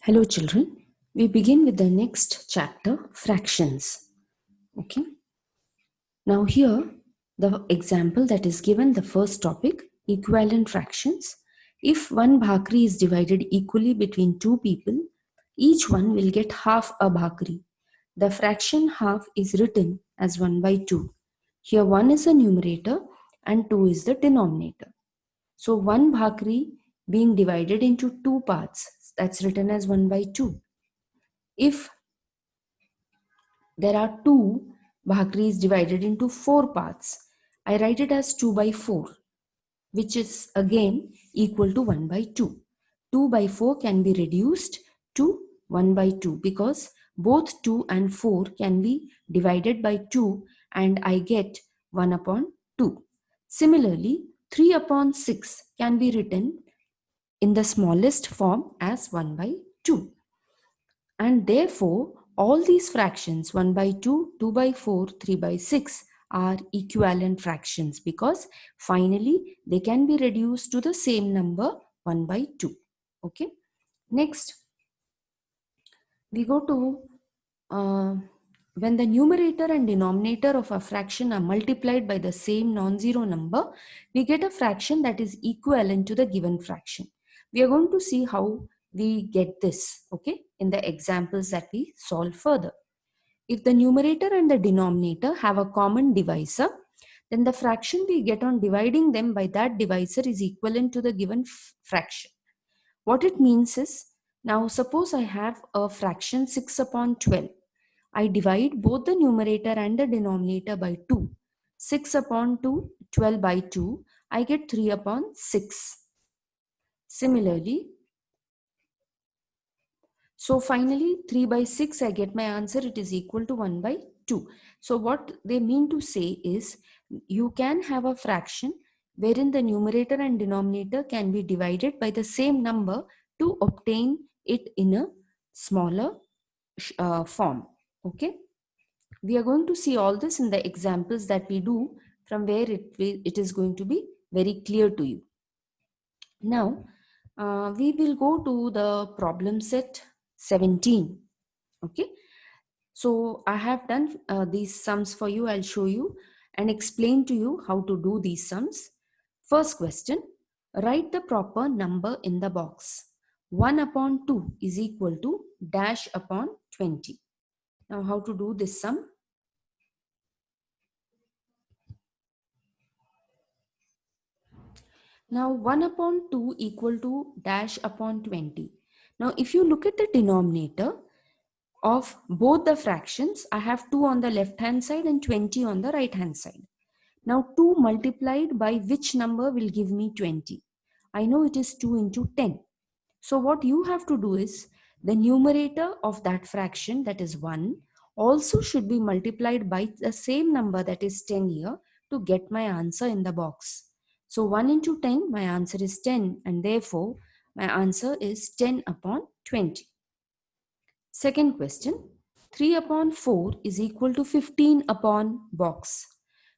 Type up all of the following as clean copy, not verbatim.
Hello children, we begin with the next chapter, fractions. Okay. Now here, the example that is given, the first topic, equivalent fractions. If one bhakri is divided equally between two people, each one will get half a bhakri. The fraction half is written as 1 by 2. Here 1 is the numerator and 2 is the denominator. So 1 bhakri being divided into two parts, that's written as 1 by 2. If there are two bhakris divided into four parts, I write it as 2 by 4, which is again equal to 1 by 2. 2 by 4 can be reduced to 1 by 2 because both 2 and 4 can be divided by 2 and I get 1 upon 2. Similarly, 3 upon 6 can be written in the smallest form as 1 by 2. And therefore, all these fractions 1 by 2, 2 by 4, 3 by 6 are equivalent fractions because finally they can be reduced to the same number 1 by 2. Okay. Next, we go to when the numerator and denominator of a fraction are multiplied by the same non-zero number, we get a fraction that is equivalent to the given fraction. We are going to see how we get this, okay, in the examples that we solve further. If the numerator and the denominator have a common divisor, then the fraction we get on dividing them by that divisor is equivalent to the given fraction. What it means is, now suppose I have a fraction 6 upon 12. I divide both the numerator and the denominator by 2. 6 upon 2, 12 by 2, I get 3 upon 6. Similarly, so finally 3 by 6 I get my answer, it is equal to 1 by 2. So what they mean to say is you can have a fraction wherein the numerator and denominator can be divided by the same number to obtain it in a smaller form. Okay. We are going to see all this in the examples that we do, from where it is going to be very clear to you. Now, we will go to the problem set 17. Okay. So I have done these sums for you. I'll show you and explain to you how to do these sums. First question, write the proper number in the box. 1 upon 2 is equal to dash upon 20. Now how to do this sum? Now 1 upon 2 equal to dash upon 20. Now if you look at the denominator of both the fractions, I have 2 on the left hand side and 20 on the right hand side. Now 2 multiplied by which number will give me 20? I know it is 2 into 10. So what you have to do is the numerator of that fraction, that is 1, also should be multiplied by the same number, that is 10 here, to get my answer in the box. So 1 into 10, my answer is 10, and therefore my answer is 10 upon 20. Second question, 3 upon 4 is equal to 15 upon box.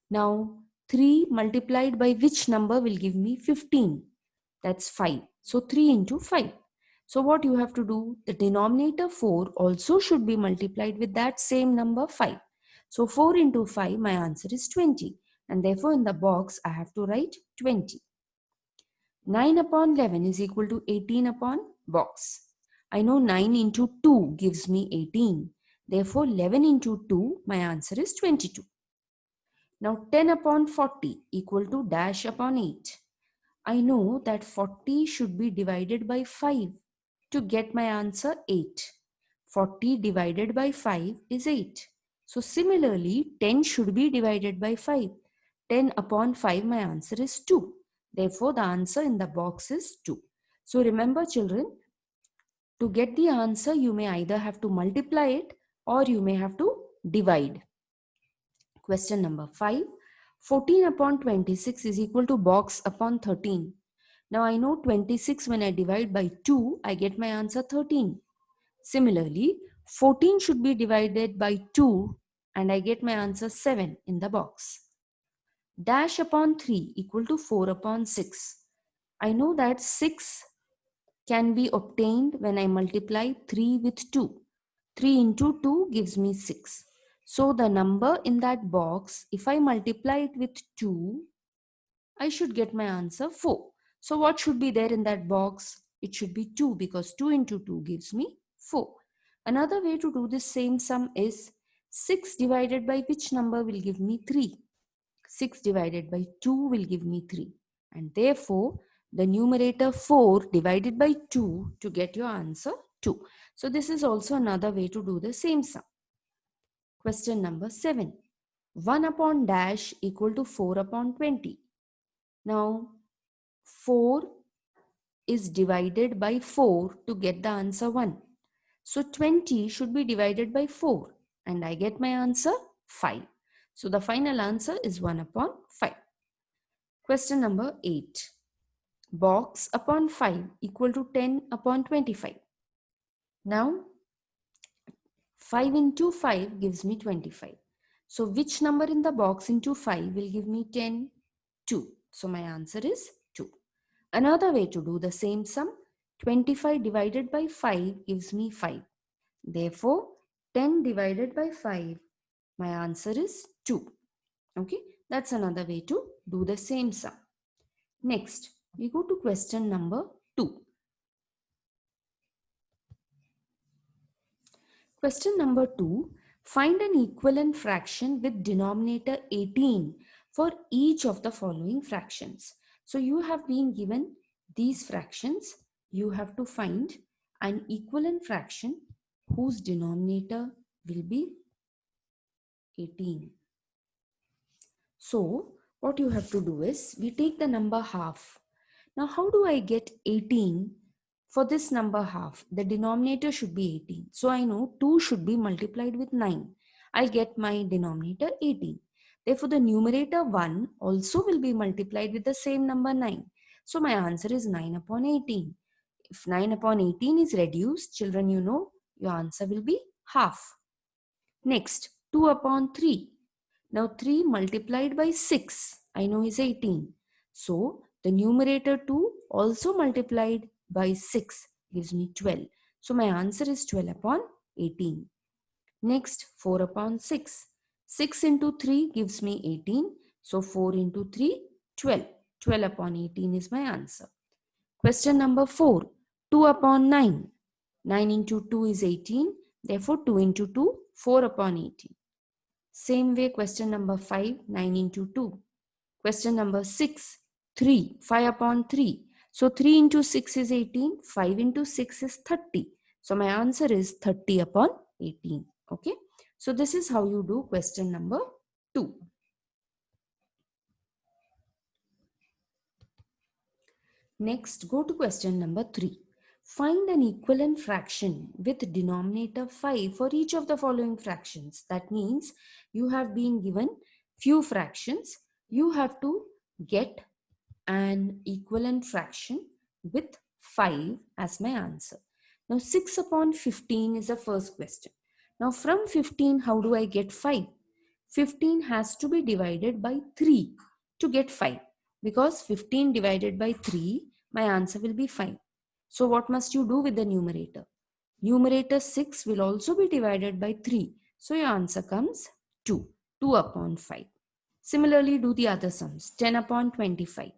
Now 3 multiplied by which number will give me 15? That's 5. So 3 into 5. So what you have to do, the denominator 4 also should be multiplied with that same number 5. So 4 into 5, my answer is 20. And therefore in the box, I have to write 20. 9 upon 11 is equal to 18 upon box. I know 9 into 2 gives me 18. Therefore 11 into 2, my answer is 22. Now 10 upon 40 equal to dash upon 8. I know that 40 should be divided by 5 to get my answer 8. 40 divided by 5 is 8. So similarly, 10 should be divided by 5. 10 upon 5, my answer is 2. Therefore, the answer in the box is 2. So remember children, to get the answer, you may either have to multiply it or you may have to divide. Question number 5. 14 upon 26 is equal to box upon 13. Now I know 26, when I divide by 2, I get my answer 13. Similarly, 14 should be divided by 2 and I get my answer 7 in the box. Dash upon 3 equal to 4 upon 6. I know that 6 can be obtained when I multiply 3 with 2. 3 into 2 gives me 6. So the number in that box, if I multiply it with 2, I should get my answer 4. So what should be there in that box? It should be 2 because 2 into 2 gives me 4. Another way to do this same sum is 6 divided by which number will give me 3? 6 divided by 2 will give me 3. And therefore, the numerator 4 divided by 2 to get your answer 2. So this is also another way to do the same sum. Question number 7. 1 upon dash equal to 4 upon 20. Now, 4 is divided by 4 to get the answer 1. So 20 should be divided by 4 and I get my answer 5. So the final answer is 1 upon 5. Question number 8. Box upon 5 equal to 10 upon 25. Now 5 into 5 gives me 25. So which number in the box into 5 will give me 10? 2. So my answer is 2. Another way to do the same sum, 25 divided by 5 gives me 5. Therefore, 10 divided by 5, my answer is 2. Okay, that's another way to do the same sum. Next, we go to question number 2. Question number 2, find an equivalent fraction with denominator 18 for each of the following fractions. So you have been given these fractions. You have to find an equivalent fraction whose denominator will be 18. So what you have to do is we take the number half. Now how do I get 18 for this number half? The denominator should be 18. So I know 2 should be multiplied with 9. I get my denominator 18. Therefore the numerator 1 also will be multiplied with the same number 9. So my answer is 9 upon 18. If 9 upon 18 is reduced, children, you know your answer will be half. Next, 2 upon 3. Now 3 multiplied by 6, I know is 18. So the numerator 2 also multiplied by 6 gives me 12. So my answer is 12 upon 18. Next, 4 upon 6. 6 into 3 gives me 18. So 4 into 3, 12. 12 upon 18 is my answer. Question number 4. 2 upon 9. 9 into 2 is 18. Therefore 2 into 2, 4 upon 18. Same way, question number 5, 9 into 2. Question number 6, 3, 5 upon 3. So 3 into 6 is 18, 5 into 6 is 30. So my answer is 30 upon 18. Okay. So this is how you do question number 2. Next, go to question number 3. Find an equivalent fraction with denominator 5 for each of the following fractions. That means you have been given few fractions. You have to get an equivalent fraction with 5 as my answer. Now 6 upon 15 is the first question. Now from 15, how do I get 5? 15 has to be divided by 3 to get 5. Because 15 divided by 3, my answer will be 5. So what must you do with the numerator? Numerator 6 will also be divided by 3. So your answer comes 2. 2 upon 5. Similarly, do the other sums. 10 upon 25.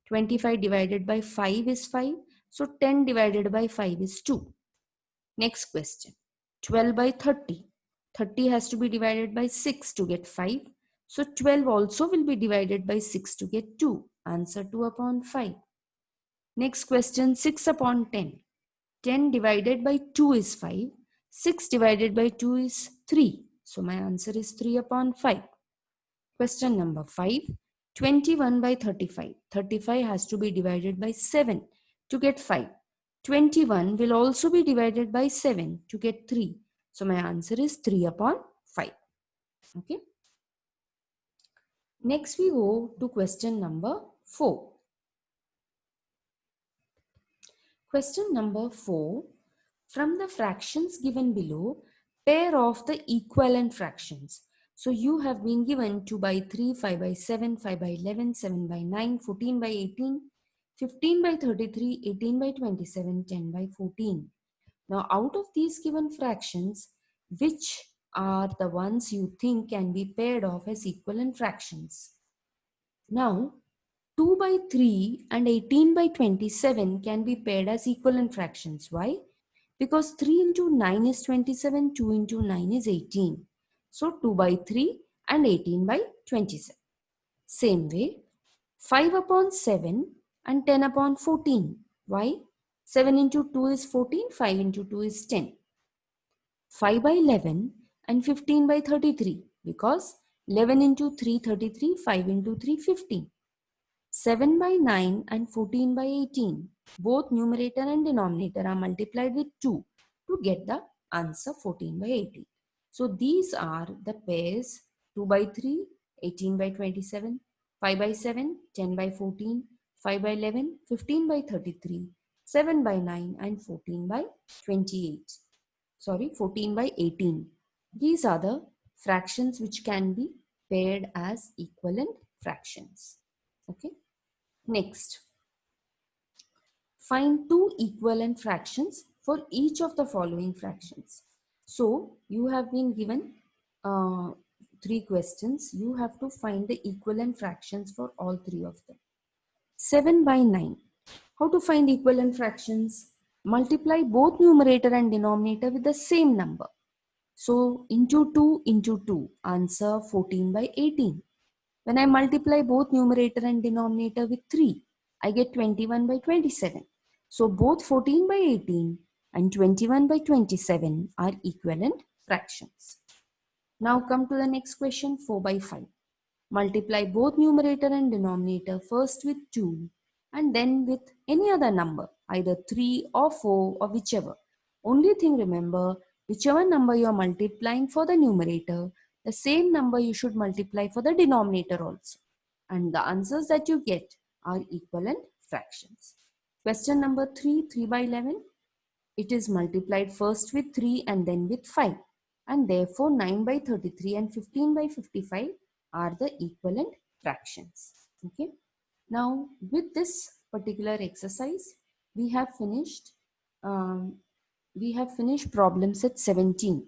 25 divided by 5 is 5. So 10 divided by 5 is 2. Next question. 12 by 30. 30 has to be divided by 6 to get 5. So 12 also will be divided by 6 to get 2. Answer 2 upon 5. Next question, 6 upon 10. 10 divided by 2 is 5. 6 divided by 2 is 3. So my answer is 3 upon 5. Question number 5. 21 by 35. 35 has to be divided by 7 to get 5. 21 will also be divided by 7 to get 3. So my answer is 3 upon 5. Okay. Next we go to question number 4. Question number 4. From the fractions given below, pair off the equivalent fractions. So you have been given 2 by 3, 5 by 7, 5 by 11, 7 by 9, 14 by 18. 15 by 33, 18 by 27, 10 by 14. Now, out of these given fractions, which are the ones you think can be paired off as equivalent fractions? Now, 2 by 3 and 18 by 27 can be paired as equivalent fractions. Why? Because 3 into 9 is 27, 2 into 9 is 18. So 2 by 3 and 18 by 27. Same way, 5 upon 7 and 10 upon 14. Why? 7 into 2 is 14, 5 into 2 is 10. 5 by 11 and 15 by 33 because 11 into 3 33, 5 into 3 15. 7 by 9 and 14 by 18. Both numerator and denominator are multiplied with 2 to get the answer 14 by 18. So these are the pairs 2 by 3, 18 by 27, 5 by 7, 10 by 14, 5 by 11, 15 by 33, 7 by 9 and 14 by 28. Sorry, 14 by 18. These are the fractions which can be paired as equivalent fractions. Okay. Next, find two equivalent fractions for each of the following fractions. So, you have been given three questions. You have to find the equivalent fractions for all three of them. 7 by 9. How to find equivalent fractions? Multiply both numerator and denominator with the same number. So, into 2, answer 14 by 18. When I multiply both numerator and denominator with 3, I get 21 by 27. So both 14 by 18 and 21 by 27 are equivalent fractions. Now come to the next question, 4 by 5. Multiply both numerator and denominator first with 2 and then with any other number, either 3 or 4 or whichever. Only thing remember, whichever number you are multiplying for the numerator, the same number you should multiply for the denominator also. And the answers that you get are equivalent fractions. Question number 3, 3 by 11. It is multiplied first with 3 and then with 5. And therefore 9 by 33 and 15 by 55 are the equivalent fractions. Okay. Now with this particular exercise, we have finished problem set 17.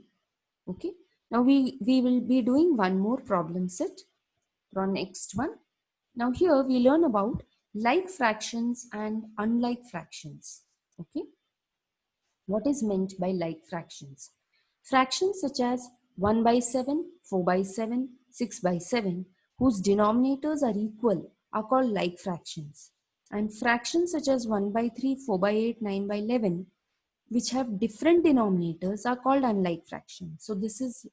Okay. Now we will be doing one more problem set from next one. Now here we learn about like fractions and unlike fractions. Okay. What is meant by like fractions? Fractions such as 1 by 7, 4 by 7, 6 by 7, whose denominators are equal, are called like fractions. And fractions such as 1 by 3, 4 by 8, 9 by 11, which have different denominators, are called unlike fractions. So this is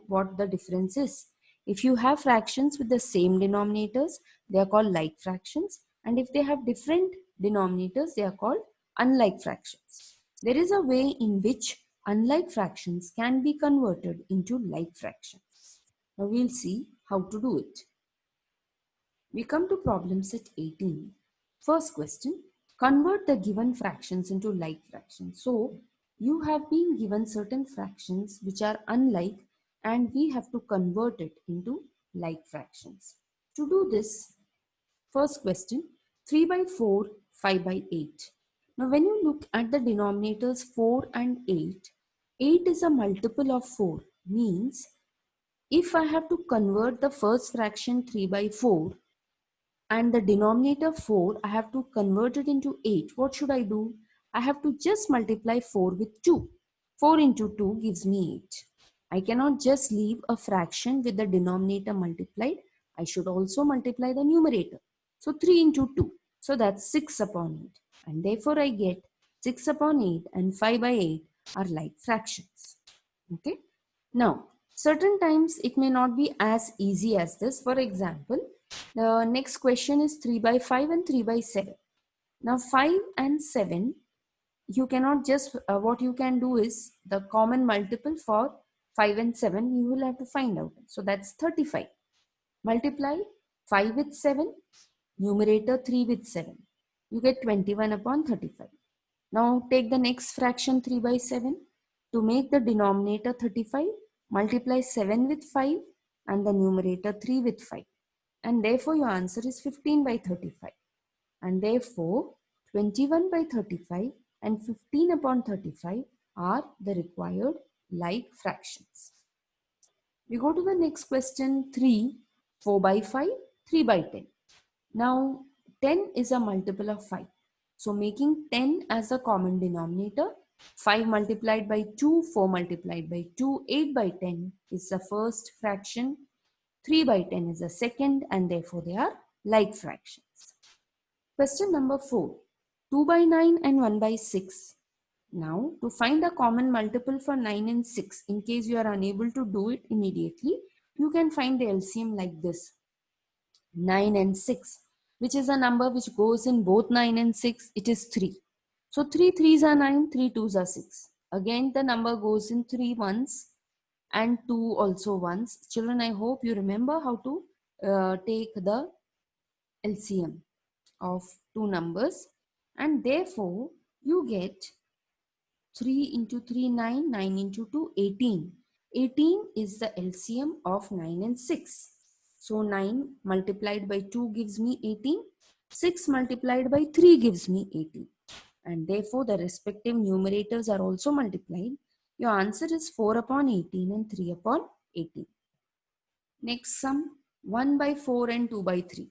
what the difference is. If you have fractions with the same denominators, they are called like fractions. And if they have different denominators, they are called unlike fractions. There is a way in which unlike fractions can be converted into like fractions. Now we'll see how to do it. We come to problem set 18. First question, convert the given fractions into like fractions. So you have been given certain fractions which are unlike and we have to convert it into like fractions. To do this, first question, 3 by 4, 5 by 8. Now when you look at the denominators 4 and 8, 8 is a multiple of 4, means if I have to convert the first fraction 3 by 4 and the denominator 4, I have to convert it into 8. What should I do? I have to just multiply 4 with 2. 4 into 2 gives me 8. I cannot just leave a fraction with the denominator multiplied. I should also multiply the numerator. So 3 into 2. So that's 6 upon 8. And therefore I get 6 upon 8 and 5 by 8 are like fractions. Okay. Now, certain times it may not be as easy as this. For example, the next question is 3 by 5 and 3 by 7. Now 5 and 7, you cannot just, what you can do is the common multiple for 5 and 7, you will have to find out. So that's 35. Multiply 5 with 7, numerator 3 with 7. You get 21 upon 35. Now take the next fraction 3 by 7. To make the denominator 35, multiply 7 with 5 and the numerator 3 with 5. And therefore your answer is 15 by 35. and therefore 21 by 35 and 15 upon 35 are the required like fractions. We go to the next question 3, 4 by 5, 3 by 10. Now 10 is a multiple of 5. So making 10 as a common denominator, 5 multiplied by 2, 4 multiplied by 2, 8 by 10 is the first fraction, 3 by 10 is the second, and therefore they are like fractions. Question number 4, 2 by 9 and 1 by 6. Now, to find a common multiple for 9 and 6, in case you are unable to do it immediately, you can find the LCM like this. 9 and 6, which is a number which goes in both 9 and 6, it is 3. So 3 3s are 9, 3 2s are 6. Again, the number goes in 3 once and 2 also once. Children, I hope you remember how to take the LCM of two numbers, and therefore you get 3 into 3, 9, 9 into 2, 18. 18 is the LCM of 9 and 6. So 9 multiplied by 2 gives me 18. 6 multiplied by 3 gives me 18. And therefore the respective numerators are also multiplied. Your answer is 4 upon 18 and 3 upon 18. Next sum, 1 by 4 and 2 by 3.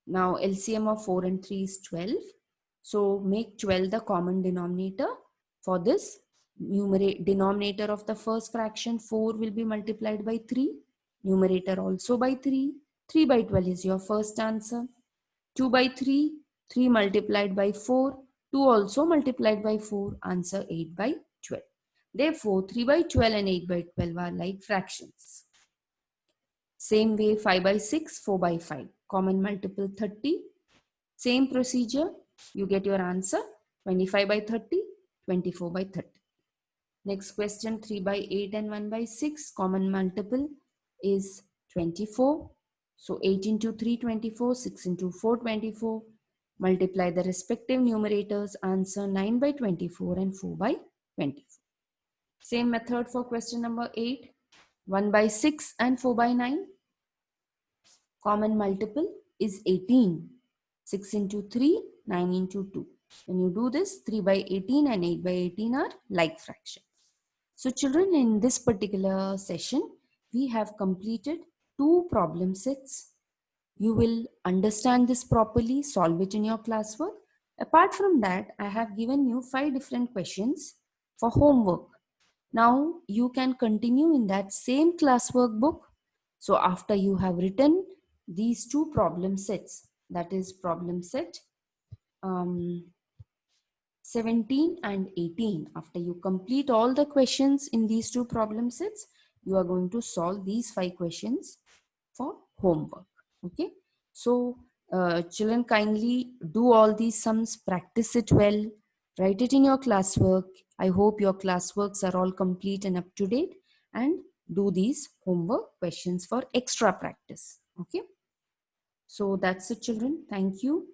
Now LCM of 4 and 3 is 12. So make 12 the common denominator. For this, denominator of the first fraction 4 will be multiplied by 3. Numerator also by 3. 3 by 12 is your first answer. 2 by 3, 3 multiplied by 4. 2 also multiplied by 4. Answer 8 by 12. Therefore, 3 by 12 and 8 by 12 are like fractions. Same way 5 by 6, 4 by 5. Common multiple 30. Same procedure. You get your answer 25 by 30, 24 by 30. Next question 3 by 8 and 1 by 6. Common multiple is 24. So 8 into 3, 24. 6 into 4, 24. Multiply the respective numerators. Answer 9 by 24 and 4 by 24. Same method for question number 8. 1 by 6 and 4 by 9. Common multiple is 18. 6 into 3, 9 into 2. When you do this, 3 by 18 and 8 by 18 are like fractions. So children, in this particular session, we have completed 2 problem sets. You will understand this properly, solve it in your classwork. Apart from that, I have given you 5 different questions for homework. Now you can continue in that same classwork book. So after you have written these 2 problem sets, that is problem set 17 and 18, after you complete all the questions in these 2 problem sets, you are going to solve these 5 questions for homework. Okay, so children, kindly do all these sums, practice it well, write it in your classwork. I hope your classworks are all complete and up to date, and do these homework questions for extra practice. Okay, so that's it children. Thank you.